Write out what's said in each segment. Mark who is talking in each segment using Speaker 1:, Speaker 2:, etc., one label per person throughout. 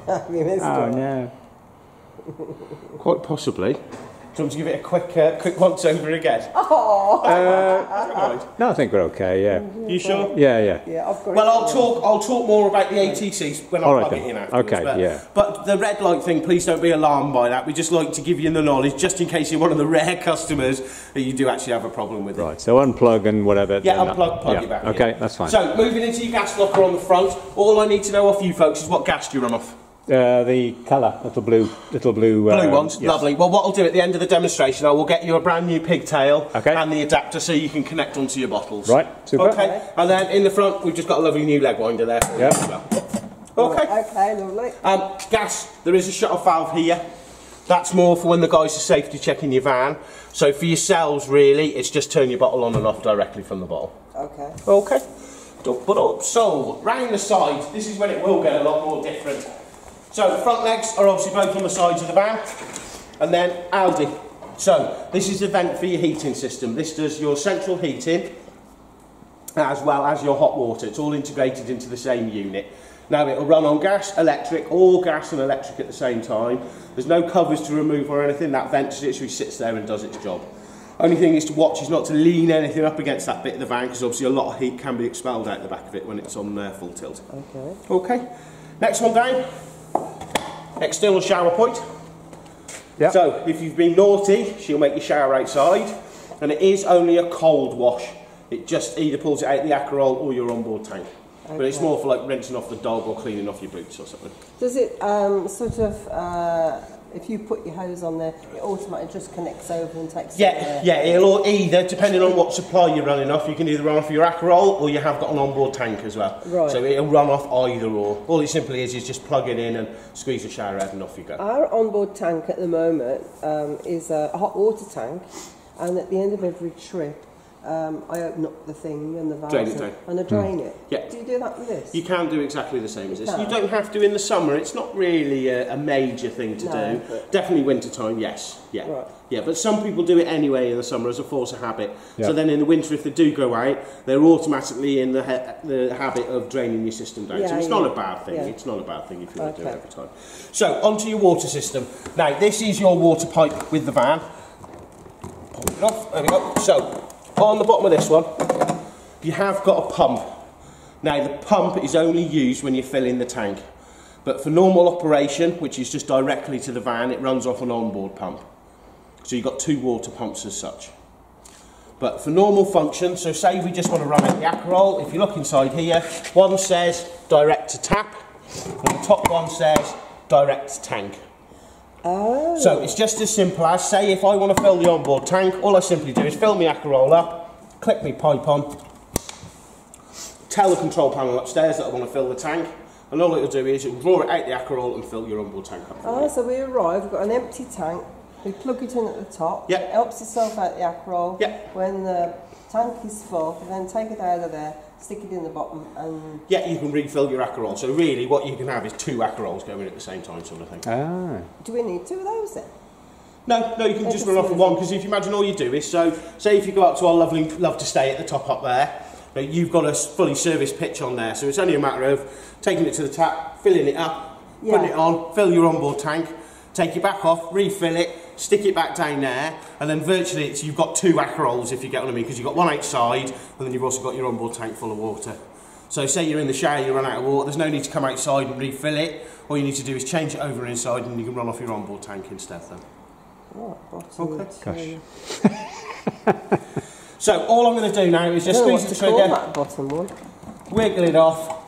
Speaker 1: Have you missed
Speaker 2: Oh
Speaker 1: it?
Speaker 2: no.
Speaker 3: Quite possibly. Do you want to give it a quick once over again?
Speaker 1: Oh!
Speaker 2: No, I think we're okay. Yeah.
Speaker 3: You sure?
Speaker 2: Yeah.
Speaker 1: Yeah, I've got
Speaker 3: Well,
Speaker 1: it.
Speaker 3: I'll talk more about the ATCs when I
Speaker 2: All right
Speaker 3: plug it
Speaker 2: then.
Speaker 3: in afterwards.
Speaker 2: Okay,
Speaker 3: but,
Speaker 2: yeah.
Speaker 3: But the red light thing, please don't be alarmed by that. We just like to give you the knowledge, just in case you're one of the rare customers that you do actually have a problem with it.
Speaker 2: Right. So unplug and whatever.
Speaker 3: Yeah,
Speaker 2: then
Speaker 3: unplug, plug it back in.
Speaker 2: Okay, that's fine.
Speaker 3: So, moving into your gas locker on the front, all I need to know off you folks is what gas do you run off?
Speaker 2: The colour, little blue.
Speaker 3: Blue ones,
Speaker 2: yes.
Speaker 3: lovely. Well, what I'll do at the end of the demonstration, I will get you a brand new pigtail
Speaker 2: Okay.
Speaker 3: and the adapter so you can connect onto your bottles.
Speaker 2: Right, super.
Speaker 3: Okay, and then in the front, we've just got a lovely new leg winder there. For you
Speaker 2: Yep.
Speaker 3: as well. Okay.
Speaker 1: Okay, lovely.
Speaker 3: Gas, there is a shut-off valve here. That's more for when the guys are safety checking your van. So for yourselves, really, it's just turn your bottle on and off directly from the bottle.
Speaker 1: Okay.
Speaker 3: Okay. But up. So, round the sides, this is when it will get a lot more different. So, the front legs are obviously both on the sides of the van. And then Aldi. So, this is the vent for your heating system. This does your central heating as well as your hot water. It's all integrated into the same unit. Now, it'll run on gas, electric, or gas and electric at the same time. There's no covers to remove or anything. That vent just literally sits there and does its job. Only thing is to watch is not to lean anything up against that bit of the van, because obviously a lot of heat can be expelled out the back of it when it's on full tilt.
Speaker 1: Okay.
Speaker 3: Okay. Next one down. External shower point.
Speaker 2: Yep.
Speaker 3: So if you've been naughty, she'll make you shower outside, and it is only a cold wash. It just either pulls it out of the Akerol or your onboard tank.
Speaker 1: Okay.
Speaker 3: But it's more for like rinsing off the dog or cleaning off your boots or something.
Speaker 1: Does it sort of, if you put your hose on there, it automatically just connects over and takes it there?
Speaker 3: Yeah, it'll either, depending on what supply you're running off, you can either run off your Akerol or you have got an onboard tank as well.
Speaker 1: Right.
Speaker 3: So it'll run off either or. All it simply is just plug it in and squeeze the shower head and off you go.
Speaker 1: Our onboard tank at the moment is a hot water tank, and at the end of every trip, I open up the thing and the valve
Speaker 3: Drain it down.
Speaker 1: and I drain it.
Speaker 3: Yeah.
Speaker 1: Do you do that with this?
Speaker 3: You can do exactly the same as this.
Speaker 1: No.
Speaker 3: You don't have to in the summer. It's not really a major thing to
Speaker 1: No,
Speaker 3: do.
Speaker 1: but-
Speaker 3: Definitely winter time, yes. Yeah.
Speaker 1: Right.
Speaker 3: Yeah, but some people do it anyway in the summer as a force of habit.
Speaker 2: Yeah.
Speaker 3: So then in the winter, if they do go out, they're automatically in the habit of draining your system down. So
Speaker 1: Yeah,
Speaker 3: it's not a bad thing.
Speaker 1: Yeah.
Speaker 3: It's not a bad thing if you want to do it
Speaker 1: Okay.
Speaker 3: every time. So onto your water system. Now this is your water pipe with the van. Pop it off. There we go. So on the bottom of this one, you have got a pump. Now the pump is only used when you're filling the tank. But for normal operation, which is just directly to the van, it runs off an onboard pump. So you've got two water pumps as such. But for normal function, so say we just want to run out the Akerol, if you look inside here, one says direct to tap, and the top one says direct to tank.
Speaker 1: Oh.
Speaker 3: So it's just as simple as, say if I want to fill the onboard tank, all I simply do is fill my Akerol up, click my pipe on, tell the control panel upstairs that I want to fill the tank, and all it'll do is it'll draw it out the Akerol and fill your onboard tank up.
Speaker 1: Oh, so we arrive, we've got an empty tank, we plug it in at the top,
Speaker 3: Yeah.
Speaker 1: it helps itself out the Akerol.
Speaker 3: Yeah.
Speaker 1: When the tank is full, we then take it out of there, stick it in the bottom, and
Speaker 3: Yeah, you can refill your Akerol. So really what you can have is two Akerols going at the same time sort of thing.
Speaker 2: Ah.
Speaker 1: do we need two of those then?
Speaker 3: No, you can just run off of one, because if you imagine all you do is, so say if you go up to our lovely Love to Stay at the top up there, you've got a fully serviced pitch on there, so it's only a matter of taking it to the tap, filling it up, putting it on, fill your onboard tank, take it back off, refill it, stick it back down there, and then virtually you've got two Akerols, if you get what I mean, because you've got one outside, and then you've also got your onboard tank full of water. So say you're in the shower, you run out of water, there's no need to come outside and refill it, all you need to do is change it over inside and you can run off your onboard tank instead then.
Speaker 1: Oh, bottom
Speaker 3: Okay.
Speaker 1: two.
Speaker 3: So all I'm going to do now is just
Speaker 1: I don't know
Speaker 3: squeeze
Speaker 1: what
Speaker 3: the
Speaker 1: to call
Speaker 3: trigger,
Speaker 1: that bottom one.
Speaker 3: wiggle it off,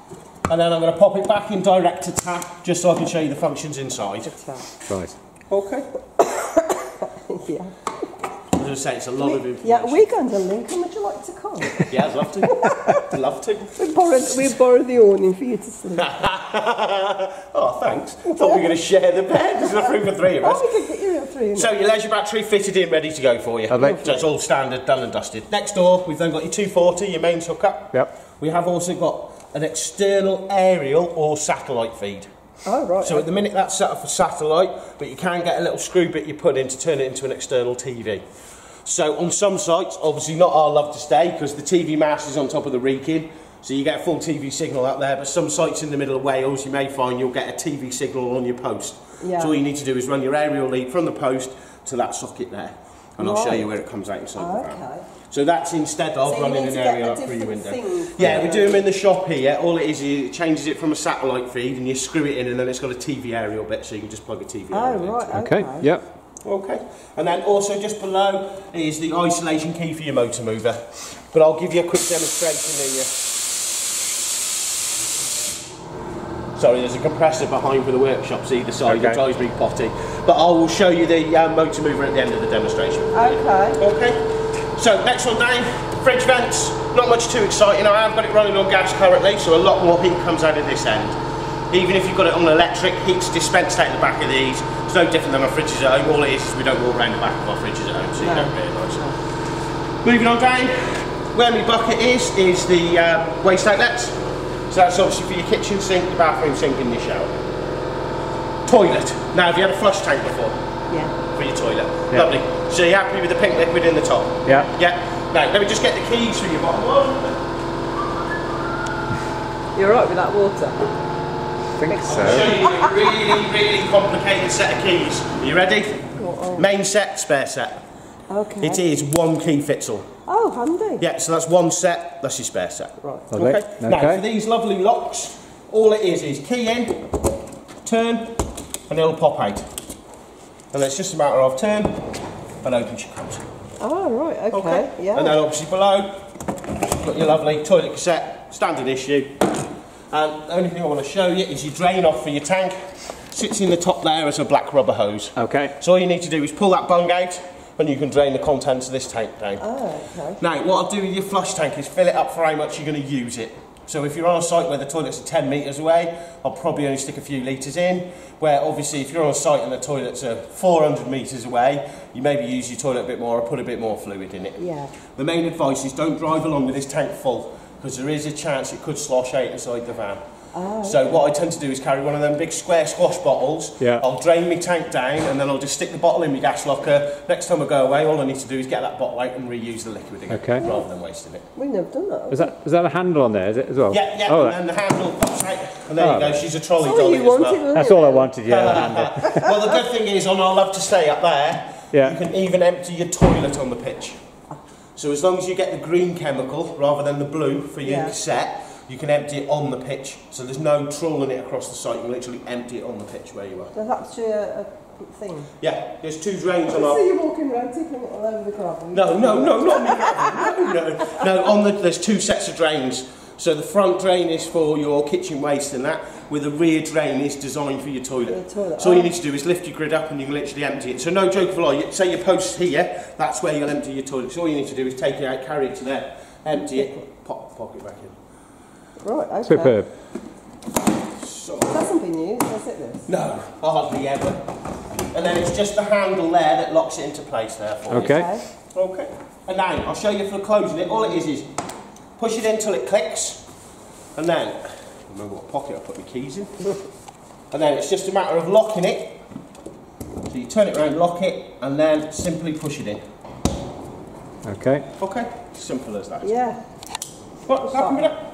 Speaker 3: and then I'm going to pop it back in direct to tap, just so I can show you the functions inside.
Speaker 1: The tap.
Speaker 2: Right.
Speaker 3: Okay.
Speaker 1: Yeah.
Speaker 3: As I say, it's a lot of information.
Speaker 1: Yeah, we're going to Lincoln. Would you like to come?
Speaker 3: Yeah, I'd love to. I'd love to.
Speaker 1: we borrowed the awning for you to sleep.
Speaker 3: Oh, thanks. Thought we were going to share the bed. There's enough room for three of us.
Speaker 1: Oh, we could get you a three.
Speaker 3: So your leisure battery fitted in, ready to go for you.
Speaker 2: Lovely.
Speaker 3: So it's all standard, done and dusted. Next door, we've then got your 240, your mains hookup.
Speaker 2: Yep.
Speaker 3: We have also got an external aerial or satellite feed.
Speaker 1: Oh, right.
Speaker 3: So at the minute that's set up for satellite, but you can get a little screw bit you put in to turn it into an external TV. So on some sites, obviously not our Love to Stay, because the TV mast is on top of the Reeking, So you get a full TV signal up there, but some sites in the middle of Wales, you may find you'll get a TV signal on your post.
Speaker 1: Yeah.
Speaker 3: So all you need to do is run your aerial lead from the post to that socket there. And I'll show you where it comes out inside the van. So that's instead of running an aerial up through your window. Yeah, we do them in the shop here. All it is it changes it from a satellite feed and you screw it in and then it's got a TV aerial bit so you can just plug a TV aerial
Speaker 1: right,
Speaker 2: Okay, yep.
Speaker 3: Okay, and then also just below is the isolation key for your motor mover. But I'll give you a quick demonstration here. Sorry, there's a compressor behind for the workshops either side,
Speaker 2: Okay.
Speaker 3: It drives me potty. But I will show you the motor mover at the end of the demonstration.
Speaker 1: Okay.
Speaker 3: Okay. So next one down, fridge vents. Not much too exciting. I have got it running on gas currently, so a lot more heat comes out of this end. Even if you've got it on electric, heat's dispensed out the back of these. It's no different than our fridges at home. All it is we don't walk around the back of our fridges at home, so you don't realise. Moving on down, where my bucket is the waste outlets. So that's obviously for your kitchen sink, your bathroom sink and your shower. Toilet. Now, have you had a flush tank before?
Speaker 1: Yeah.
Speaker 3: For your toilet.
Speaker 2: Yeah.
Speaker 3: Lovely. So you're happy with the pink liquid in the top?
Speaker 2: Yeah.
Speaker 3: Yeah. Now, let me just get the keys for your bottom one.
Speaker 1: You're right with that water?
Speaker 2: I think
Speaker 3: I'll
Speaker 2: so.
Speaker 3: show you a really, really complicated set of keys. Are you ready? Main set, spare set.
Speaker 1: Okay.
Speaker 3: It is one key fits all.
Speaker 1: Oh, handy.
Speaker 3: Yeah, so that's one set, that's your spare set.
Speaker 1: Right.
Speaker 2: Lovely.
Speaker 3: Okay. Now, for these lovely locks, all it is key in, turn, and it'll pop out. And it's just a matter of turn, and open she comes.
Speaker 1: Oh, right, okay. Yeah.
Speaker 3: And then obviously below, got your lovely toilet cassette, standard issue. And the only thing I want to show you is your drain off for your tank. Sits in the top there as a black rubber hose.
Speaker 2: Okay.
Speaker 3: So all you need to do is pull that bung out, and you can drain the contents of this tank down.
Speaker 1: Oh, okay.
Speaker 3: Now, what I'll do with your flush tank is fill it up for how much you're going to use it. So if you're on a site where the toilets are 10 metres away, I'll probably only stick a few litres in. Where obviously if you're on a site and the toilets are 400 metres away, you maybe use your toilet a bit more or put a bit more fluid in it.
Speaker 1: Yeah.
Speaker 3: The main advice is don't drive along with this tank full, because there is a chance it could slosh out inside the van.
Speaker 1: Oh,
Speaker 3: So what I tend to do is carry one of them big square squash bottles.
Speaker 2: Yeah.
Speaker 3: I'll drain my tank down and then I'll just stick the bottle in my gas locker. Next time I go away, all I need to do is get that bottle out and reuse the liquid again,
Speaker 2: Okay.
Speaker 3: rather than wasting it.
Speaker 1: We've never done that.
Speaker 2: Is that a handle on there, is it, as well?
Speaker 3: Yeah, yeah,
Speaker 2: Oh,
Speaker 3: and then the handle pops out, and there
Speaker 2: Oh.
Speaker 3: you go, she's a trolley
Speaker 1: That's all
Speaker 3: dolly
Speaker 1: you
Speaker 3: as
Speaker 1: wanted,
Speaker 3: well.
Speaker 1: wasn't
Speaker 2: that's
Speaker 1: it?
Speaker 2: all I wanted, yeah, the handle.
Speaker 3: Well, the good thing is, on our Love to Stay up there,
Speaker 2: Yeah.
Speaker 3: you can even empty your toilet on the pitch. So as long as you get the green chemical, rather than the blue for your
Speaker 1: Yeah.
Speaker 3: cassette, you can empty it on the pitch. So there's no trawling it across the site, you can literally empty it on the pitch where you are.
Speaker 1: There's actually a thing.
Speaker 3: Yeah, there's two drains on
Speaker 1: I
Speaker 3: our...
Speaker 1: see you walking around tipping it all over the gravel.
Speaker 3: No, not me. No, there's two sets of drains. So the front drain is for your kitchen waste and that, with the rear drain is designed for your toilet.
Speaker 1: The toilet.
Speaker 3: So all you need to do is lift your grid up and you can literally empty it. So no joke of a lie, say your post's here, that's where you'll empty your toilet. So all you need to do is take it out, carry it to there, empty it, pop it back in.
Speaker 1: Right, okay.
Speaker 2: Superb.
Speaker 3: So,
Speaker 1: That hasn't been used, has it, this?
Speaker 3: no, hardly ever. And then it's just the handle there that locks it into place there for
Speaker 2: Okay.
Speaker 3: you. Okay. And now, I'll show you for closing it. All it is push it in till it clicks, and then, remember what pocket I put my keys in, and then it's just a matter of locking it. So you turn it around, lock it, and then simply push it in.
Speaker 2: Okay.
Speaker 3: Okay? Simple as that.
Speaker 1: Yeah.
Speaker 3: What? Happy with that?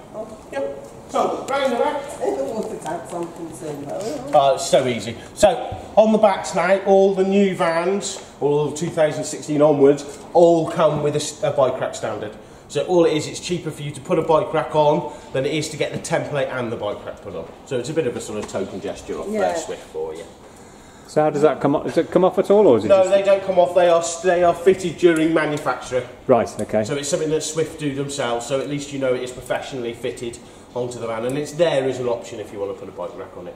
Speaker 3: Yep. So, round the back.
Speaker 1: In the water tanks, I'm concerned about.
Speaker 3: Oh, it's so easy. So, on the backs now, all the new vans, all 2016 onwards, all come with a bike rack standard. So all it is, it's cheaper for you to put a bike rack on than it is to get the template and the bike rack put on. So it's a bit of a sort of token gesture off Swift for you.
Speaker 2: So how does that come off? Does it come off at all, or is it
Speaker 3: No,
Speaker 2: just...
Speaker 3: they don't come off. They are fitted during manufacture.
Speaker 2: Right, okay.
Speaker 3: So it's something that Swift do themselves. So at least you know it is professionally fitted onto the van, and it's there as an option if you want to put a bike rack on it.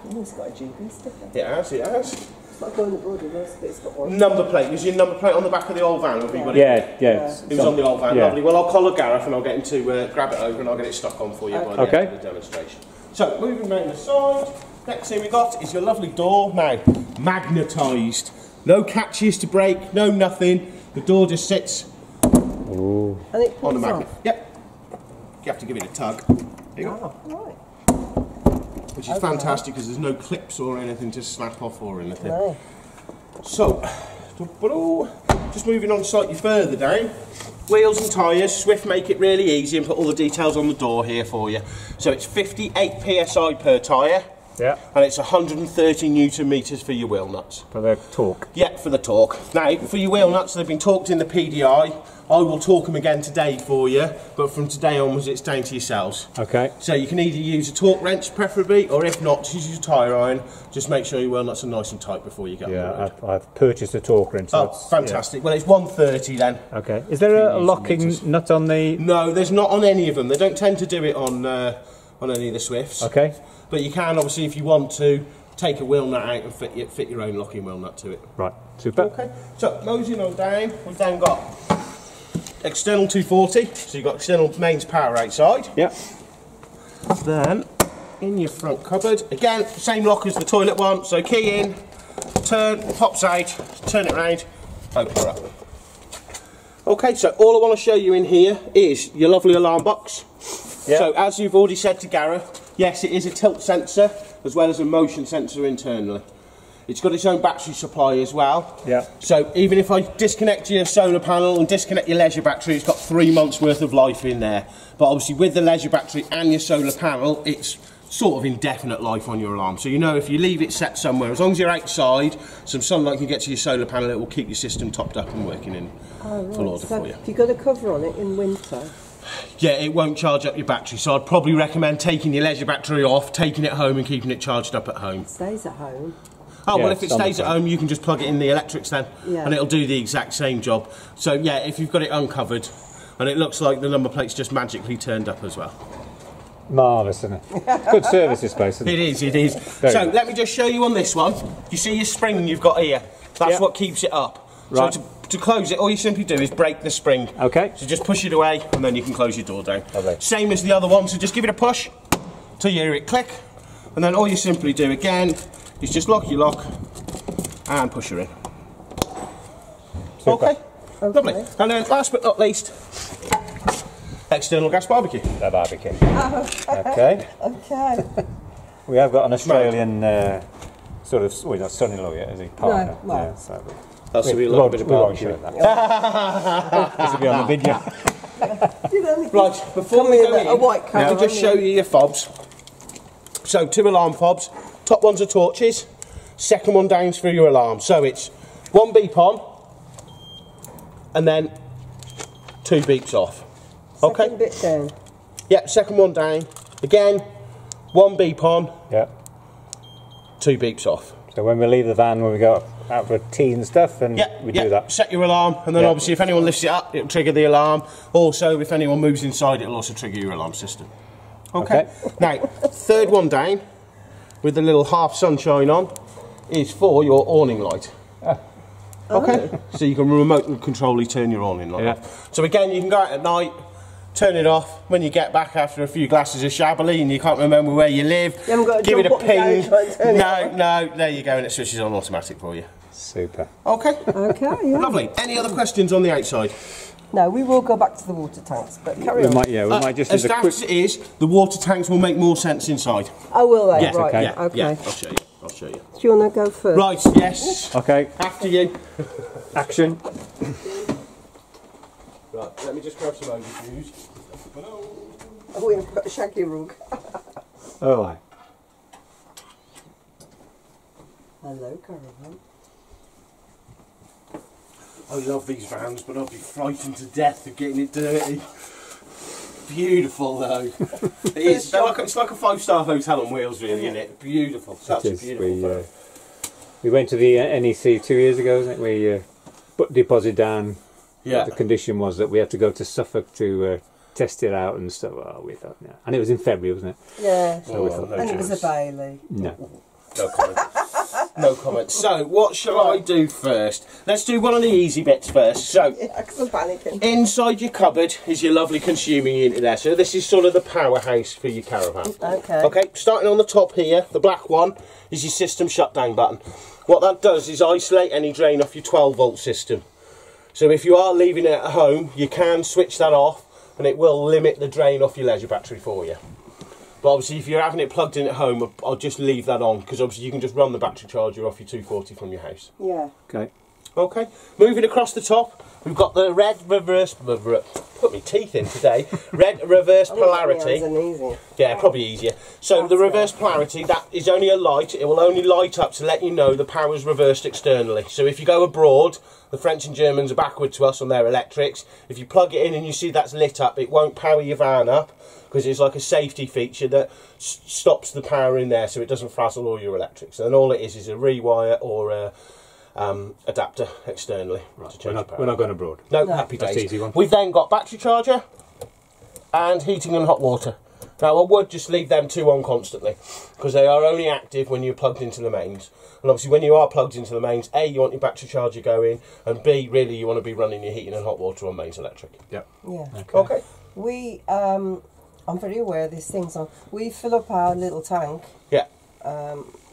Speaker 1: Oh, it's got a GPS sticker.
Speaker 3: It has.
Speaker 1: It's not going abroad with us, but it's got one.
Speaker 3: Number plate. Was your number plate on the back of the old van? Or have you got it?
Speaker 2: Yeah.
Speaker 3: It was on the old van,
Speaker 2: Yeah.
Speaker 3: lovely. Well, I'll collar Gareth and I'll get him to grab it over and I'll get it stuck on for you by the
Speaker 2: Okay.
Speaker 3: end of the demonstration. So, moving round the side, next thing we got is your lovely door. Now, magnetised. No catches to break, no nothing. The door just sits
Speaker 2: Ooh.
Speaker 1: And it
Speaker 3: on the
Speaker 1: pulls
Speaker 3: magnet.
Speaker 1: off.
Speaker 3: Yep. You have to give it a tug. There you go.
Speaker 1: Oh, right.
Speaker 3: Which is fantastic because there's no clips or anything to snap off or anything.
Speaker 1: No.
Speaker 3: So, just moving on slightly further down, Wheels and tyres, Swift make it really easy and put all the details on the door here for you. So it's 58 psi per tyre.
Speaker 2: Yeah.
Speaker 3: And it's 130 newton metres for your wheel nuts.
Speaker 2: For the torque.
Speaker 3: Yeah, for the torque. Now, for your wheel nuts, they've been torqued in the PDI. I will torque them again today for you, but from today onwards, it's down to yourselves.
Speaker 2: Okay.
Speaker 3: So you can either use a torque wrench, preferably, or if not, just use a tyre iron. Just make sure your wheel nuts are nice and tight before you go on the road.
Speaker 2: Yeah, I've purchased a torque wrench. So
Speaker 3: Oh, fantastic. Yeah. Well, it's 130 then.
Speaker 2: Okay. Is there a locking nut on the...
Speaker 3: No, there's not on any of them. They don't tend to do it on any of the Swifts.
Speaker 2: Okay.
Speaker 3: But you can, obviously, if you want to, take a wheel nut out and fit your own locking wheel nut to it.
Speaker 2: Right. Super.
Speaker 3: Okay. So, moseying on down, we've then got external 240. So you've got external mains power outside.
Speaker 2: Yeah.
Speaker 3: Then, in your front cupboard, again, same lock as the toilet one. So key in, turn, pops out, turn it round, open her up. Okay, so all I want to show you in here is your lovely alarm box.
Speaker 2: Yeah.
Speaker 3: So as you've already said to Gareth, yes, it is a tilt sensor as well as a motion sensor internally. It's got its own battery supply as well.
Speaker 2: Yeah.
Speaker 3: So even if I disconnect your solar panel and disconnect your leisure battery, it's got 3 months worth of life in there. But obviously with the leisure battery and your solar panel, it's sort of indefinite life on your alarm. So you know if you leave it set somewhere, as long as you're outside, some sunlight can get to your solar panel, it will keep your system topped up and working in full order
Speaker 1: So
Speaker 3: for you.
Speaker 1: if you've got a cover on it in winter,
Speaker 3: Yeah, it won't charge up your battery, so I'd probably recommend taking your leisure battery off, taking it home and keeping it charged up at home.
Speaker 1: it stays at home.
Speaker 3: Oh,
Speaker 2: Yeah,
Speaker 3: well, if it stays at home, you can just plug it in the electrics then,
Speaker 1: Yeah.
Speaker 3: and it'll do the exact same job. So, yeah, if you've got it uncovered, and it looks like the number plate's just magically turned up as well.
Speaker 2: Marvellous, isn't it? Good service this place, isn't it?
Speaker 3: It is, it is.
Speaker 2: Very
Speaker 3: So,
Speaker 2: good.
Speaker 3: let me just show you on this one. You see your spring you've got here? That's
Speaker 2: Yeah.
Speaker 3: what keeps it up.
Speaker 2: Right.
Speaker 3: So, to close it, all you simply do is break the spring.
Speaker 2: Okay.
Speaker 3: So, just push it away, and then you can close your door down.
Speaker 2: Lovely.
Speaker 3: Same as the other one, so just give it a push till you hear it click, and then all you simply do again is just lock your lock and push her in.
Speaker 2: Super.
Speaker 3: Okay. Lovely. And then last but not least, external gas barbecue.
Speaker 2: The barbecue. Okay.
Speaker 1: Okay.
Speaker 2: We have got an Australian sort of, well, he's not son-in-law yet, is he? Partner.
Speaker 1: well.
Speaker 2: Yeah, so
Speaker 3: That's a
Speaker 2: we
Speaker 3: little
Speaker 2: won't,
Speaker 3: bit of
Speaker 2: we won't
Speaker 3: barbecue.
Speaker 2: show that. This will be on the video.
Speaker 3: Right, before we go in,
Speaker 1: a white
Speaker 3: let
Speaker 1: camera,
Speaker 3: me just show you your fobs. So 2 alarm fobs. Top ones are torches. Second one down's for your alarm. So it's 1 beep on, and then 2 beeps off. Okay.
Speaker 1: Second bit down.
Speaker 3: Yeah, second one down. Again, 1 beep on,
Speaker 2: Yeah.
Speaker 3: 2 beeps off.
Speaker 2: So when we leave the van, when we go out for tea and stuff, and
Speaker 3: Yeah,
Speaker 2: we
Speaker 3: yeah.
Speaker 2: do that.
Speaker 3: Set your alarm, and then
Speaker 2: Yeah.
Speaker 3: obviously if anyone lifts it up, it'll trigger the alarm. Also, if anyone moves inside, it'll also trigger your alarm system. Okay. Now, third one down, with the little half sunshine on, is for your awning light. Okay. So you can remote controlly turn your awning light
Speaker 2: Yeah.
Speaker 3: off. So again, you can go out at night, turn it off. When you get back after a few glasses of Chablis and you can't remember where you live,
Speaker 1: You haven't got to
Speaker 3: give it a
Speaker 1: jump up and down
Speaker 3: ping.
Speaker 1: and try and turn it
Speaker 3: No, there you go, and it switches on automatic for you.
Speaker 2: Super.
Speaker 3: Okay.
Speaker 1: Okay, yeah.
Speaker 3: Lovely. Any other questions on the outside?
Speaker 1: No, we will go back to the water tanks, but carry
Speaker 2: We
Speaker 1: on.
Speaker 2: might, yeah, we might just
Speaker 3: As
Speaker 2: do a
Speaker 3: daft
Speaker 2: quick.
Speaker 3: as it is, the water tanks will make more sense inside.
Speaker 1: Oh, will they?
Speaker 3: Yeah,
Speaker 1: right.
Speaker 2: okay.
Speaker 3: Yeah,
Speaker 1: Okay.
Speaker 3: yeah, I'll show you. I'll show you.
Speaker 1: Do you want to go first?
Speaker 3: Right, yes.
Speaker 2: Okay,
Speaker 3: After you.
Speaker 2: action.
Speaker 3: Right, let me just grab some overviews.
Speaker 1: Oh, we've got a shaggy rug.
Speaker 2: Oh, aye.
Speaker 1: Hello, Caravan.
Speaker 3: I love these vans, but I'll be frightened to death of getting it dirty. Beautiful though. It is. It's like a 5-star hotel on wheels, really, isn't it? Beautiful. Such
Speaker 2: It
Speaker 3: a
Speaker 2: is.
Speaker 3: beautiful van.
Speaker 2: We went to the NEC 2 years ago, isn't it? We put deposit down.
Speaker 3: Yeah.
Speaker 2: The condition was that we had to go to Suffolk to test it out and stuff. Oh, we thought, yeah. And it was in February, wasn't it?
Speaker 1: Yeah.
Speaker 2: So we thought,
Speaker 3: no
Speaker 1: And it was a
Speaker 3: chance.
Speaker 1: Bailey.
Speaker 2: no.
Speaker 3: No comment. No comment. So, what shall I do first? Let's do one of the easy bits first. So,
Speaker 1: Yeah, because I'm panicking.
Speaker 3: inside your cupboard is your lovely consuming unit there. So this is sort of the powerhouse for your caravan.
Speaker 1: Okay.
Speaker 3: Okay, starting on the top here, the black one is your system shutdown button. What that does is isolate any drain off your 12-volt system. So if you are leaving it at home, you can switch that off and it will limit the drain off your leisure battery for you. But obviously if you're having it plugged in at home, I'll just leave that on because obviously you can just run the battery charger off your 240 from your house.
Speaker 1: Yeah.
Speaker 2: Okay.
Speaker 3: Okay, moving across the top, we've got the red reverse, put my teeth in today, red reverse polarity. Yeah, probably easier. So the reverse polarity, that is only a light, it will only light up to let you know the power is reversed externally. So if you go abroad, the French and Germans are backward to us on their electrics. If you plug it in and you see that's lit up, it won't power your van up, because it's like a safety feature that stops the power in there so it doesn't frazzle all your electrics. And all it is a rewire or a adapter externally.
Speaker 2: Right.
Speaker 3: To change
Speaker 2: We're not going abroad.
Speaker 3: No, happy days.
Speaker 2: That's the easy one.
Speaker 3: We've then got battery charger and heating and hot water. Now I would just leave them two on constantly, because they are only active when you're plugged into the mains. And obviously when you are plugged into the mains, A, you want your battery charger going, and B, really you want to be running your heating and hot water on mains electric.
Speaker 2: Yep.
Speaker 1: Yeah.
Speaker 3: Okay.
Speaker 1: We, I'm very aware of these things on. We fill up our little tank.
Speaker 3: Yeah.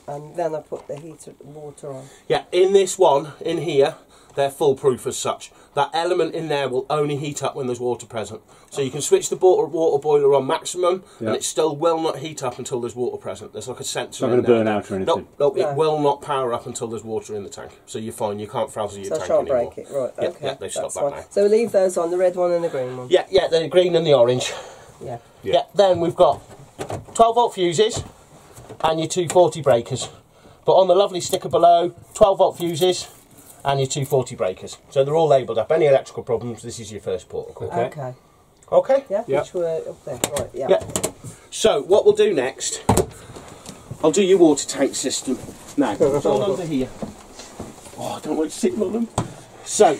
Speaker 1: And then I put the heater water on.
Speaker 3: Yeah, in this one, in here, they're foolproof as such. That element in there will only heat up when there's water present. So you can switch the water boiler on maximum, and it still will not heat up until there's water present. There's like a sensor in there.
Speaker 2: It's not going to burn out or anything?
Speaker 3: No, it will not power up until there's water in the tank. So you're fine, you can't frazzle your tank anymore.
Speaker 1: So I shan't break it, right,
Speaker 3: Yeah,
Speaker 1: okay.
Speaker 3: yeah, they've stopped that now.
Speaker 1: So leave those on, the red one and the green one?
Speaker 3: Yeah, yeah, the green and the orange.
Speaker 1: Yeah.
Speaker 3: Yeah, then we've got 12 volt fuses and your 240 breakers. But on the lovely sticker below, 12 volt fuses and your 240 breakers. So they're all labelled up. Any electrical problems, this is your first port of call.
Speaker 1: Okay.
Speaker 3: Okay?
Speaker 1: Yeah,
Speaker 2: Yeah.
Speaker 1: which were up there. Right, yeah.
Speaker 3: Yeah. So what we'll do next, I'll do your water tank system. Now, it's all under here. Oh, I don't want to sit on them. So,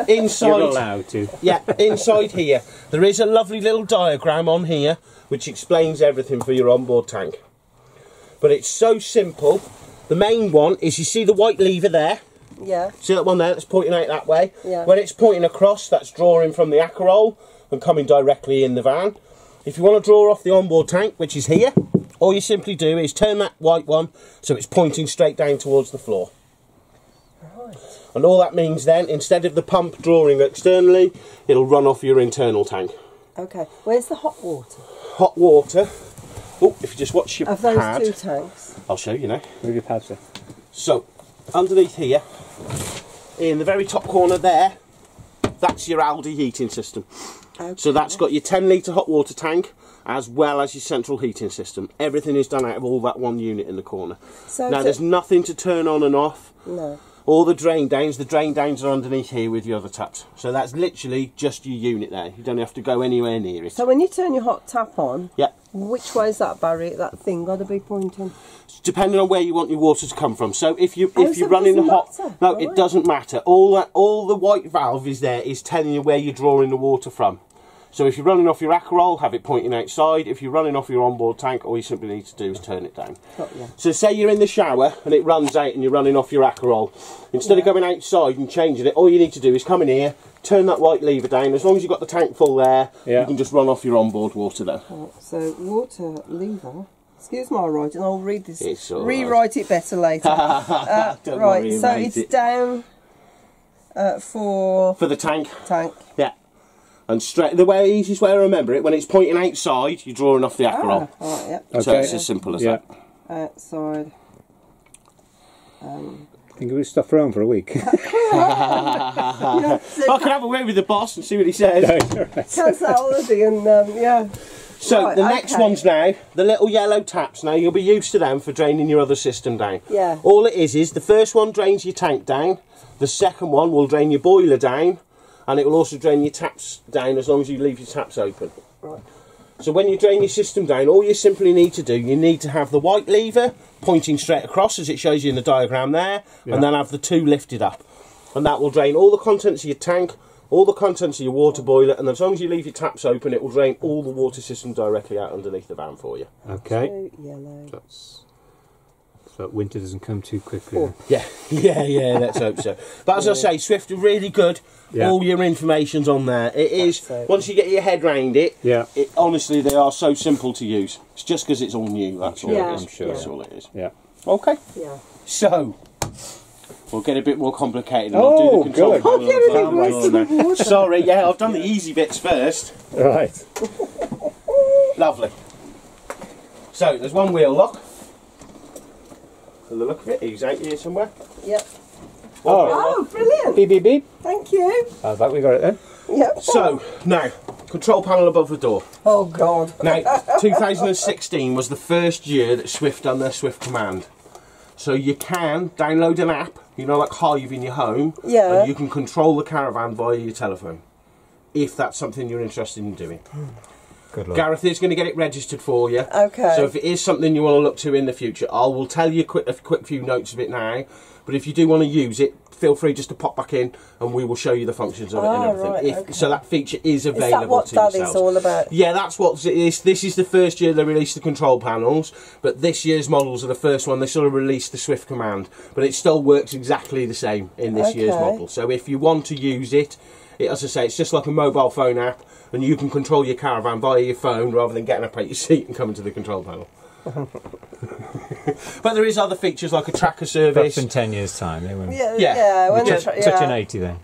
Speaker 3: inside...
Speaker 2: You're allowed to.
Speaker 3: Yeah, inside here, there is a lovely little diagram on here which explains everything for your onboard tank. But it's so simple. The main one is, you see the white lever there?
Speaker 1: Yeah.
Speaker 3: See that one there that's pointing out that way?
Speaker 1: Yeah.
Speaker 3: When it's pointing across, that's drawing from the Akerol and coming directly in the van. If you want to draw off the onboard tank, which is here, all you simply do is turn that white one so it's pointing straight down towards the floor.
Speaker 1: Right.
Speaker 3: And all that means then, instead of the pump drawing externally, it'll run off your internal tank.
Speaker 1: Okay. Where's the hot water?
Speaker 3: Hot water. Oh, if you just watch your
Speaker 1: Of those
Speaker 3: pad,
Speaker 1: two tanks?
Speaker 3: I'll show you now.
Speaker 2: Move your pads there.
Speaker 3: So, underneath here, in the very top corner there, that's your Aldi heating system.
Speaker 1: Okay.
Speaker 3: So that's got your 10 litre hot water tank, as well as your central heating system. Everything is done out of all that one unit in the corner.
Speaker 1: So
Speaker 3: Now, there's nothing to turn on and off.
Speaker 1: No.
Speaker 3: All the drain downs are underneath here with your other taps. So that's literally just your unit there. You don't have to go anywhere near it.
Speaker 1: So when you turn your hot tap on,
Speaker 3: Yeah.
Speaker 1: which way is that, Barry? That thing got to be pointing?
Speaker 3: Depending on where you want your water to come from. So if you
Speaker 1: Oh,
Speaker 3: if
Speaker 1: so
Speaker 3: you're
Speaker 1: it
Speaker 3: running the
Speaker 1: doesn't
Speaker 3: hot,
Speaker 1: matter?
Speaker 3: no,
Speaker 1: Right.
Speaker 3: it doesn't matter. All the white valve is there is telling you where you're drawing the water from. So if you're running off your Akerol, have it pointing outside. If you're running off your onboard tank, all you simply need to do is turn it down.
Speaker 1: Got you.
Speaker 3: So say you're in the shower and it runs out and you're running off your Akerol. Instead of going outside and changing it, all you need to do is come in here, turn that white lever down. As long as you've got the tank full there, you can just run off your onboard water then.
Speaker 1: Right, so water lever. Excuse my writing, I'll read this.
Speaker 3: It's all
Speaker 1: rewrite it better later.
Speaker 3: Don't
Speaker 1: right,
Speaker 3: worry
Speaker 1: so
Speaker 3: about
Speaker 1: it's
Speaker 3: it.
Speaker 1: down for
Speaker 3: For the tank,
Speaker 1: tank.
Speaker 3: yeah. And straight, easiest way to remember it, when it's pointing outside, you're drawing off the Akerol.
Speaker 1: Right, yep.
Speaker 3: So
Speaker 2: Okay.
Speaker 3: it's as simple as
Speaker 2: Yeah.
Speaker 3: that.
Speaker 1: Outside.
Speaker 2: I think we'll stuff around for a week.
Speaker 3: I can have a word with the boss and see what he says.
Speaker 1: Cancel holiday and yeah.
Speaker 3: So
Speaker 1: Right,
Speaker 3: the next
Speaker 1: okay.
Speaker 3: one's now, the little yellow taps. Now you'll be used to them for draining your other system down.
Speaker 1: Yeah.
Speaker 3: All it is the first one drains your tank down, the second one will drain your boiler down, and it will also drain your taps down as long as you leave your taps open.
Speaker 1: Right.
Speaker 3: So when you drain your system down, all you simply need to do, you need to have the white lever pointing straight across as it shows you in the diagram there, and then have the two lifted up. And that will drain all the contents of your tank, all the contents of your water boiler, and as long as you leave your taps open, it will drain all the water system directly out underneath the van for you.
Speaker 2: Okay.
Speaker 1: So yellow.
Speaker 2: So winter doesn't come too quickly.
Speaker 3: Yeah, let's hope so. But as I say, Swift are really good.
Speaker 2: Yeah.
Speaker 3: All your information's on there. It is,
Speaker 1: so
Speaker 3: once you get your head round it,
Speaker 2: Yeah.
Speaker 3: honestly, they are so simple to use. It's just because it's all new, that's all
Speaker 1: Yeah.
Speaker 3: it is.
Speaker 2: I'm sure.
Speaker 3: That's all it is.
Speaker 2: Yeah.
Speaker 3: Okay,
Speaker 1: Yeah.
Speaker 3: so we'll get a bit more complicated. And
Speaker 2: Oh,
Speaker 3: I'll do the control
Speaker 2: good.
Speaker 3: panel
Speaker 1: Oh, yeah,
Speaker 3: as
Speaker 1: we
Speaker 3: well.
Speaker 1: wasted the water.
Speaker 3: Sorry, yeah, I've done the easy bits first.
Speaker 2: Right.
Speaker 3: Lovely. So there's one wheel lock. For the look of it, he's out here somewhere.
Speaker 1: Yep. Oh, brilliant.
Speaker 2: Beep, beep, beep.
Speaker 1: Thank you.
Speaker 2: How's that? We got it then.
Speaker 1: Yep.
Speaker 3: So, now, control panel above the door.
Speaker 1: Oh, God.
Speaker 3: Now, 2016 was the first year that Swift done their Swift command. So you can download an app, you know, like Hive in your home,
Speaker 1: Yeah.
Speaker 3: and you can control the caravan via your telephone, if that's something you're interested in doing.
Speaker 2: Good luck.
Speaker 3: Gareth is going to get it registered for you.
Speaker 1: Okay.
Speaker 3: So if it is something you want to look to in the future, I will tell you a quick few notes of it now. But if you do want to use it, feel free just to pop back in and we will show you the functions of it and everything.
Speaker 1: Right, okay.
Speaker 3: So that feature is available
Speaker 1: Is that what
Speaker 3: to
Speaker 1: that
Speaker 3: yourselves.
Speaker 1: is all about?
Speaker 3: Yeah, that's what it is. This is the first year they released the control panels, but this year's models are the first one. They sort of released the Swift command, but it still works exactly the same in this year's
Speaker 1: Okay.
Speaker 3: model. So if you want to use it, as I say, it's just like a mobile phone app, and you can control your caravan via your phone rather than getting up out your seat and coming to the control panel. But there is other features like a tracker service.
Speaker 2: Perhaps in 10 years' time. They won't.
Speaker 1: Yeah. When
Speaker 3: Touch
Speaker 2: Touch an 80 then.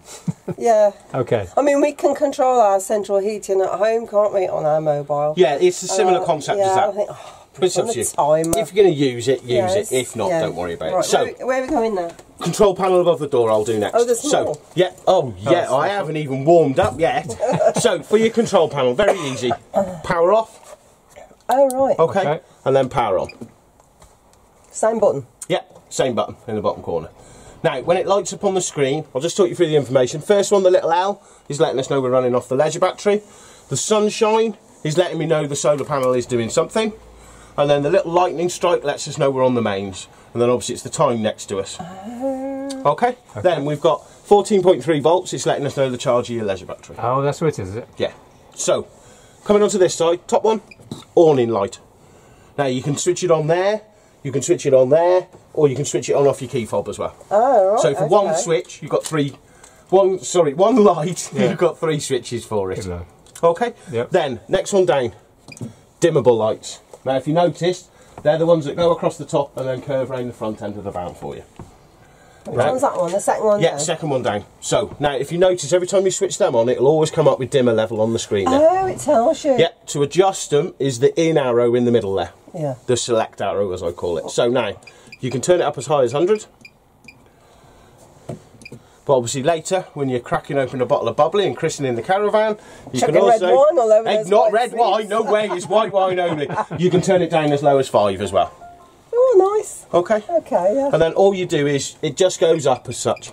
Speaker 1: Yeah.
Speaker 2: Okay.
Speaker 1: I mean, we can control our central heating at home, can't we, on our mobile?
Speaker 3: Yeah, it's a similar concept
Speaker 1: yeah,
Speaker 3: as that.
Speaker 1: I think,
Speaker 3: But it's up
Speaker 1: on
Speaker 3: to you.
Speaker 1: the timer.
Speaker 3: If you're going to use it, use
Speaker 1: Yes,
Speaker 3: it. If not,
Speaker 1: yeah.
Speaker 3: don't worry about
Speaker 1: Right,
Speaker 3: it. So,
Speaker 1: where are we going now?
Speaker 3: control panel above the door I'll do next.
Speaker 1: Oh, there's
Speaker 3: so,
Speaker 1: more.
Speaker 3: yeah, I haven't even warmed up yet. So, for your control panel, very easy. Power off,
Speaker 1: Oh, right.
Speaker 3: okay, and then power on.
Speaker 1: Same button.
Speaker 3: Yep, same button in the bottom corner. Now, when it lights up on the screen, I'll just talk you through the information. First one, the little L, is letting us know we're running off the leisure battery. The sunshine is letting me know the solar panel is doing something. And then the little lightning strike lets us know we're on the mains. And then obviously it's the time next to us. Okay. Then we've got 14.3 volts, it's letting us know the charge of your leisure battery.
Speaker 2: Oh, that's what it is it?
Speaker 3: Yeah. So, coming onto this side, top one, awning light. Now you can switch it on there, you can switch it on there, or you can switch it on off your key fob as well.
Speaker 1: Oh, right.
Speaker 3: So for one switch, you've got one light,
Speaker 2: Yeah.
Speaker 3: you've got 3 switches for it.
Speaker 2: Good luck.
Speaker 3: Okay?
Speaker 2: Yep.
Speaker 3: Then, next one down, dimmable lights. Now if you notice, they're the ones that go across the top and then curve around the front end of the van for you.
Speaker 1: Which one's that one? The second one?
Speaker 3: Yeah,
Speaker 1: then?
Speaker 3: second one down. So, now if you notice, every time you switch them on, it'll always come up with dimmer level on the screen there.
Speaker 1: Oh, it tells you.
Speaker 3: Yeah, to adjust them is the in arrow in the middle there.
Speaker 1: Yeah.
Speaker 3: The select arrow, as I call it. So now, you can turn it up as high as 100. But obviously later, when you're cracking open a bottle of bubbly and christening the caravan, you
Speaker 1: Chucking
Speaker 3: can also...
Speaker 1: red wine all over those
Speaker 3: not
Speaker 1: white
Speaker 3: red
Speaker 1: seats.
Speaker 3: wine, no way, it's white wine only. You can turn it down as low as 5 as well.
Speaker 1: Oh, nice.
Speaker 3: Okay?
Speaker 1: Okay, yeah.
Speaker 3: And then all you do is, it just goes up as such.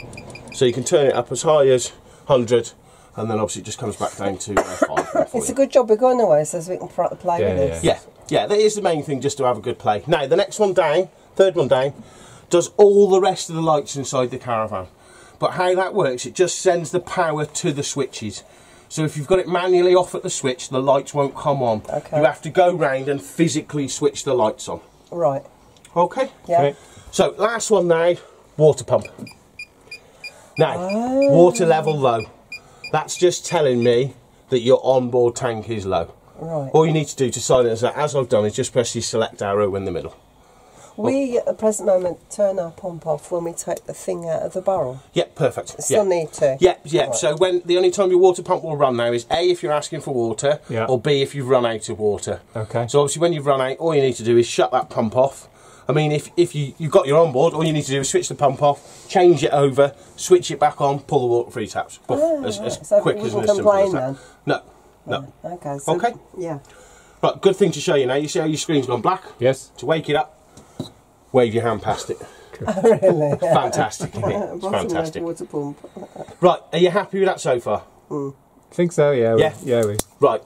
Speaker 3: So you can turn it up as high as 100, and then obviously it just comes back down to 5.
Speaker 1: It's a good job we're going away so we can play
Speaker 2: Yeah,
Speaker 1: with this.
Speaker 3: Yeah, that is the main thing, just to have a good play. Now, the next one down, third one down, does all the rest of the lights inside the caravan. But how that works, it just sends the power to the switches. So if you've got it manually off at the switch, the lights won't come on.
Speaker 1: Okay.
Speaker 3: You have to go round and physically switch the lights on.
Speaker 1: Right.
Speaker 3: Okay?
Speaker 1: Yeah.
Speaker 2: Okay.
Speaker 3: So, last one now, water pump. Now, water level low. That's just telling me that your onboard tank is low.
Speaker 1: Right.
Speaker 3: All you need to do to silence that, as I've done, is just press your select arrow in the middle.
Speaker 1: We, at the present moment, turn our pump off when we take the thing out of the barrel.
Speaker 3: Yep, perfect.
Speaker 1: Still
Speaker 3: yeah.
Speaker 1: need to.
Speaker 3: Yep, yep.
Speaker 1: Right.
Speaker 3: So the only time your water pump will run now is A, if you're asking for water,
Speaker 2: Yeah.
Speaker 3: or B, if you've run out of water.
Speaker 2: Okay.
Speaker 3: So obviously when you've run out, all you need to do is shut that pump off. I mean, if you've got your onboard, all you need to do is switch the pump off, change it over, switch it back on, pull the water free taps. Poof, as
Speaker 1: right. So
Speaker 3: quick
Speaker 1: we
Speaker 3: as
Speaker 1: can
Speaker 3: and as simple as
Speaker 1: complain
Speaker 3: that. No, no.
Speaker 1: Okay. So,
Speaker 3: Okay.
Speaker 1: Yeah.
Speaker 3: Right, good thing to show you now. You see how your screen's gone black?
Speaker 2: Yes.
Speaker 3: To wake it up, wave your hand past it.
Speaker 1: Really?
Speaker 3: Fantastic, isn't it? It's
Speaker 1: Bottom left
Speaker 3: fantastic.
Speaker 1: water pump.
Speaker 3: Right, are you happy with that so far?
Speaker 2: Think so, yeah.
Speaker 3: Yeah.
Speaker 2: We.
Speaker 3: Right,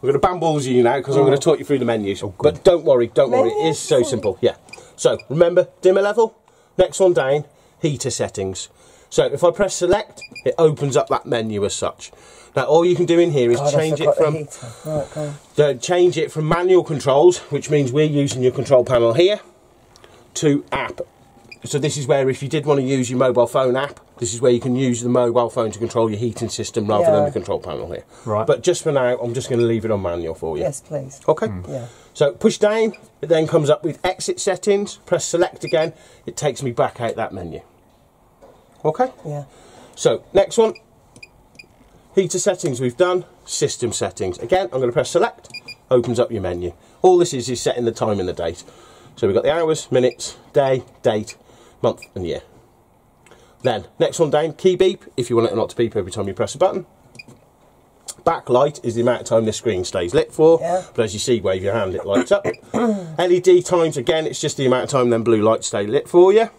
Speaker 3: we're going to bamboozle you now because I'm going to talk you through the menus. But don't worry, it is so simple. Yeah. So remember, dimmer level. Next one down, heater settings. So if I press select, it opens up that menu as such. Now all you can do in here is
Speaker 1: God,
Speaker 3: change
Speaker 1: I
Speaker 3: it
Speaker 1: forgot the
Speaker 3: from
Speaker 1: heater. Right, go on.
Speaker 3: change it from manual controls, which means we're using your control panel here, to app. So this is where if you did want to use your mobile phone app, this is where you can use the mobile phone to control your heating system rather than
Speaker 1: Yeah.
Speaker 3: the control panel here.
Speaker 2: Right.
Speaker 3: But just for now, I'm just going to leave it on manual for you.
Speaker 1: Yes, please.
Speaker 3: Okay.
Speaker 1: Yeah.
Speaker 3: So push down, it then comes up with exit settings, press select again, it takes me back out that menu. Okay.
Speaker 1: Yeah.
Speaker 3: So next one, heater settings we've done, system settings. Again, I'm going to press select, opens up your menu. All this is setting the time and the date. So we've got the hours, minutes, day, date, month and year. Then, next one down, key beep, if you want it not to beep every time you press a button. Backlight is the amount of time this screen stays lit for, but as you see, wave your hand, it lights up. LED times, again, it's just the amount of time them blue lights stay lit for you.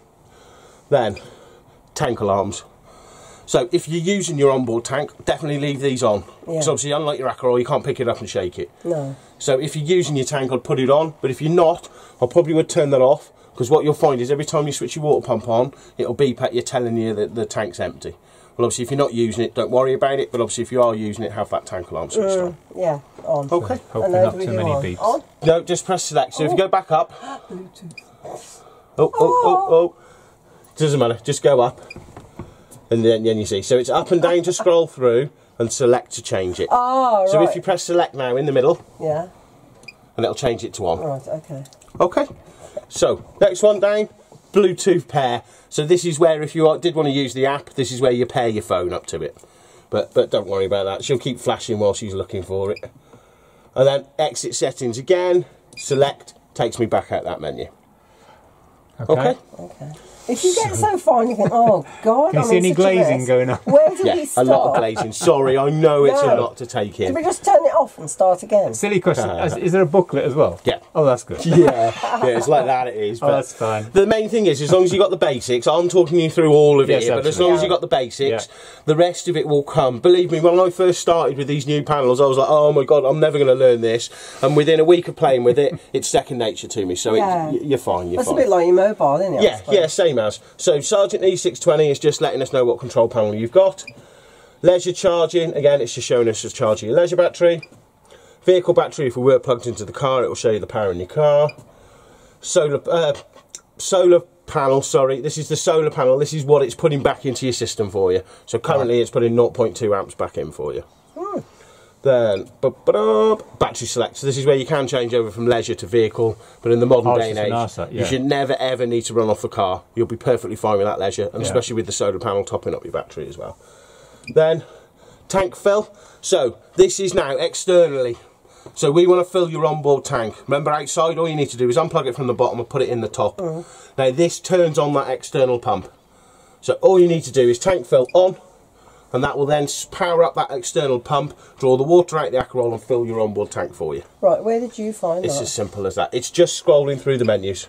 Speaker 3: Then, tank alarms. So if you're using your onboard tank, definitely leave these on. Because obviously, unlike your Ackroyd, you can't pick it up and shake it.
Speaker 1: No.
Speaker 3: So if you're using your tank, I'd put it on, but if you're not, I probably would turn that off, because what you'll find is every time you switch your water pump on, it'll beep at you telling you that the tank's empty. Well, obviously, if you're not using it, don't worry about it, but obviously, if you are using it, have that tank alarm switched on.
Speaker 1: Yeah, on.
Speaker 3: Okay.
Speaker 2: Hopefully not too many beeps.
Speaker 1: On?
Speaker 3: No, just press select. So if you go back up... Oh. Doesn't matter, just go up. And then you see. So it's up and down to scroll through, and select to change it.
Speaker 1: Oh, right.
Speaker 3: So if you press select now in the middle...
Speaker 1: Yeah.
Speaker 3: And it'll change it to on.
Speaker 1: Right, okay.
Speaker 3: Okay. So, next one down, Bluetooth pair. So this is where, if you did want to use the app, this is where you pair your phone up to it. But don't worry about that. She'll keep flashing while she's looking for it. And then exit settings again. Select, takes me back out that menu. Okay.
Speaker 1: If you get so far and you think, oh God,
Speaker 2: Can you see any glazing going on?
Speaker 1: Where do
Speaker 3: Yeah,
Speaker 1: we
Speaker 3: a
Speaker 1: start?
Speaker 3: lot of glazing. Sorry, I know it's a lot to take
Speaker 1: Did
Speaker 3: in.
Speaker 1: we just turn it off and start again?
Speaker 2: Silly question. Is there a booklet as well?
Speaker 3: Yeah.
Speaker 2: Oh, that's good.
Speaker 3: Yeah, it's like that it is.
Speaker 2: Oh,
Speaker 3: But
Speaker 2: that's fine.
Speaker 3: the main thing is, as long as you got the basics, I'm talking you through all of it,
Speaker 2: Yes,
Speaker 3: but as long as you got the basics, the rest of it will come. Believe me, when I first started with these new panels, I was like, oh my God, I'm never going to learn this. And within a week of playing with it, it's second nature to me. So you're fine,
Speaker 1: That's a bit like your mobile, isn't it?
Speaker 3: Yeah, same as. So Sergeant E620 is just letting us know what control panel you've got. Leisure charging, again, it's just showing us just charging your leisure battery. Vehicle battery, if we were plugged into the car, it will show you the power in your car. Solar panel, sorry, this is the solar panel. This is what it's putting back into your system for you. So currently it's putting 0.2 amps back in for you. Then, battery select. So this is where you can change over from leisure to vehicle, but in the modern day and age, you should never ever need to run off the car. You'll be perfectly fine with that leisure, and especially with the solar panel topping up your battery as well. Then, tank fill. So this is now externally. So we want to fill your onboard tank. Remember, outside, all you need to do is unplug it from the bottom and put it in the top. Now this turns on that external pump. So all you need to do is tank fill on, and that will then power up that external pump, draw the water out the Ackroyd and fill your onboard tank for you.
Speaker 1: Right, where did you find that?
Speaker 3: It's as simple as that. It's just scrolling through the menus.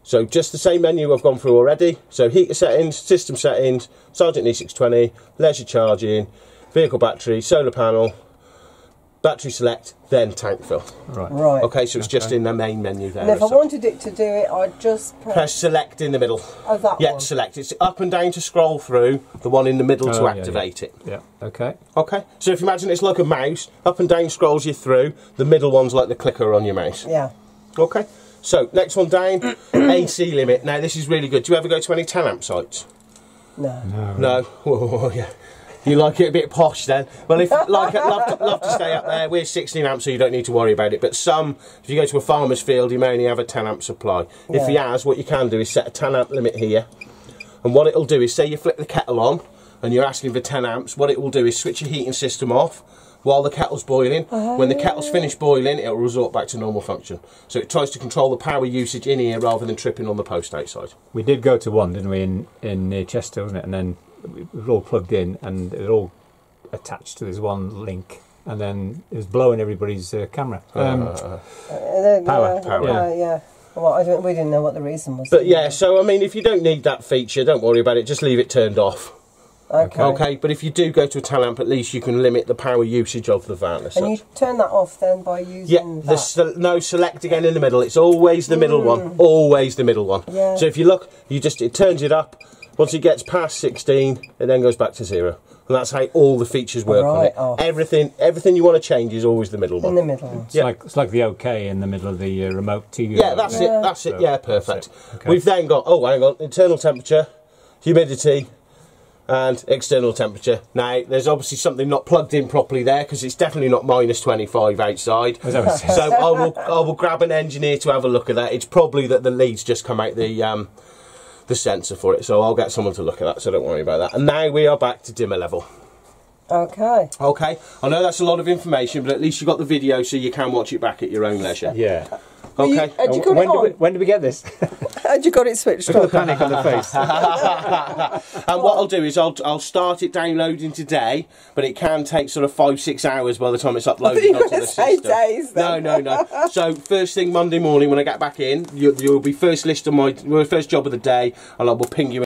Speaker 3: So just the same menu I've gone through already. So heater settings, system settings, Sergeant E620, leisure charging, vehicle battery, solar panel, battery select, then tank fill.
Speaker 1: Right.
Speaker 3: Okay, so it's just in the main menu there.
Speaker 1: And if I wanted it to do it, I'd just
Speaker 3: press select in the middle.
Speaker 1: Oh, that one?
Speaker 3: Select. It's up and down to scroll through, the one in the middle to activate it.
Speaker 2: Yeah, okay.
Speaker 3: Okay, so if you imagine it's like a mouse, up and down scrolls you through, the middle one's like the clicker on your mouse.
Speaker 1: Yeah.
Speaker 3: Okay, so next one down, AC limit. Now this is really good. Do you ever go to any 10 amp sites?
Speaker 1: No.
Speaker 3: No? Oh, yeah. You like it a bit posh then? Well, if like love to stay up there, we're 16 amps, so you don't need to worry about it. But some, if you go to a farmer's field, you may only have a 10 amp supply. If he has, what you can do is set a 10 amp limit here. And what it'll do is, say you flip the kettle on, and you're asking for 10 amps, what it will do is switch your heating system off while the kettle's boiling. When the kettle's finished boiling, it'll resort back to normal function. So it tries to control the power usage in here rather than tripping on the post outside.
Speaker 2: We did go to one, didn't we, in near Chester, wasn't it? And then we were all plugged in, and it was all attached to this one link, and then it was blowing everybody's camera.
Speaker 3: Power.
Speaker 1: Yeah. Well, we didn't know what the reason was.
Speaker 3: But yeah, so I mean, if you don't need that feature, don't worry about it. Just leave it turned off. Okay. But if you do go to a 10 amp, at least you can limit the power usage of the van.
Speaker 1: And you turn that off then by using
Speaker 3: no, select again in the middle. It's always the middle one. Always the middle one.
Speaker 1: Yeah.
Speaker 3: So if you look, it turns it up. Once it gets past 16, it then goes back to 0. And that's how all the features work on it. Everything you want to change is always the middle one.
Speaker 1: In the middle.
Speaker 2: It's like the OK in the middle of the remote TV.
Speaker 3: Yeah, that's it. That's it. Yeah, perfect. Okay. We've then got, hang on, internal temperature, humidity, and external temperature. Now, there's obviously something not plugged in properly there, because it's definitely not -25 outside. So I will grab an engineer to have a look at that. It's probably that the leads just come out the sensor for it, so I'll get someone to look at that, so don't worry about that. And now we are back to dimmer level. Okay, I know that's a lot of information, but at least you've got the video so you can watch it back at your own leisure.
Speaker 2: Yeah.
Speaker 3: Okay.
Speaker 1: Had you got it on?
Speaker 2: When did we get this?
Speaker 1: Had you got it switched
Speaker 2: Look at the
Speaker 1: on?
Speaker 2: panic on the face.
Speaker 3: And what I'll do is I'll start it downloading today, but it can take sort of 5-6 hours by the time it's uploaded
Speaker 1: you were
Speaker 3: onto
Speaker 1: gonna
Speaker 3: the
Speaker 1: say
Speaker 3: system.
Speaker 1: days, then.
Speaker 3: No. So first thing Monday morning when I get back in, you'll be first list of my first job of the day, and I will ping you